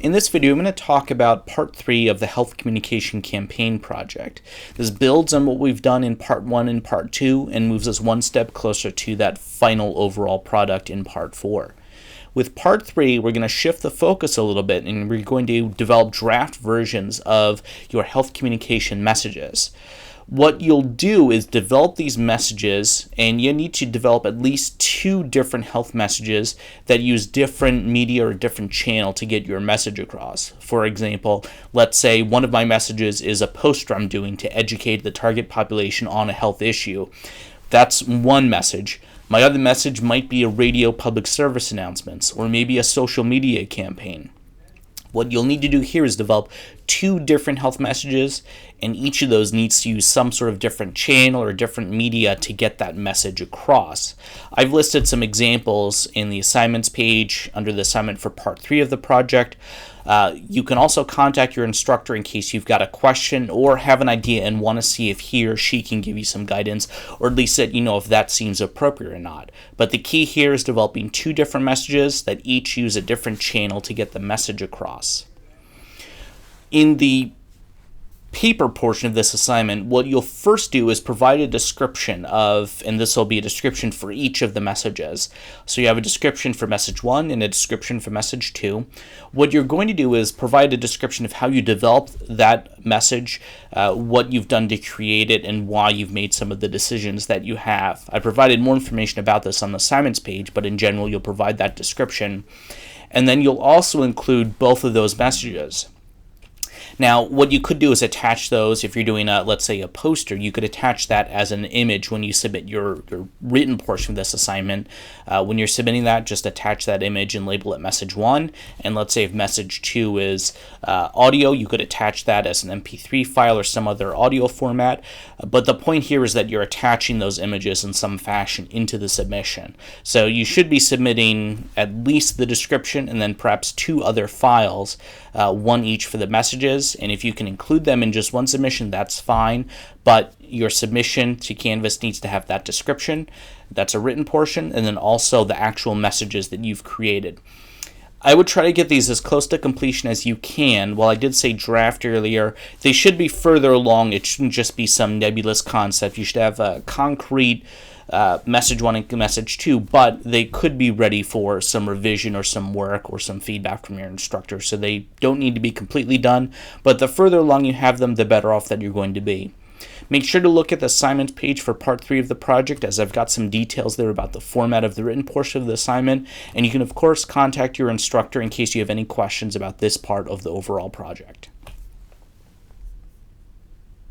In this video, I'm going to talk about part 3 of the Health Communication Campaign project. This builds on what we've done in part 1 and part 2 and moves us one step closer to that final overall product in part 4. With part 3, we're going to shift the focus a little bit and we're going to develop draft versions of your health communication messages. What you'll do is develop these messages, and you need to develop at least 2 different health messages that use different media or different channel to get your message across. For example, let's say one of my messages is a poster I'm doing to educate the target population on a health issue. That's one message. My other message might be a radio public service announcements or maybe a social media campaign. What you'll need to do here is develop 2 different health messages, and each of those needs to use some sort of different channel or different media to get that message across. I've listed some examples in the assignments page under the assignment for part 3 of the project. You can also contact your instructor in case you've got a question or have an idea and want to see if he or she can give you some guidance, or at least let you know if that seems appropriate or not. But the key here is developing 2 different messages that each use a different channel to get the message across. In the paper portion of this assignment, what you'll first do is provide a description of, and this will be a description for each of the messages. So you have a description for message 1 and a description for message 2. What you're going to do is provide a description of how you developed that message, what you've done to create it, and why you've made some of the decisions that you have. I provided more information about this on the assignments page, but in general you'll provide that description. And then you'll also include both of those messages. Now, what you could do is attach those. If you're doing, let's say, a poster, you could attach that as an image when you submit your written portion of this assignment. When you're submitting that, just attach that image and label it message 1. And let's say if message 2 is audio, you could attach that as an MP3 file or some other audio format. But the point here is that you're attaching those images in some fashion into the submission. So you should be submitting at least the description and then perhaps 2 other files, one each for the messages. And if you can include them in just one submission, that's fine. But your submission to Canvas needs to have that description. That's a written portion, and then also the actual messages that you've created. I would try to get these as close to completion as you can. While I did say draft earlier, they should be further along. It shouldn't just be some nebulous concept. You should have a concrete message 1 and message 2, but they could be ready for some revision or some work or some feedback from your instructor. So they don't need to be completely done, but the further along you have them, the better off that you're going to be. Make sure to look at the assignment page for part 3 of the project, as I've got some details there about the format of the written portion of the assignment, and you can of course contact your instructor in case you have any questions about this part of the overall project.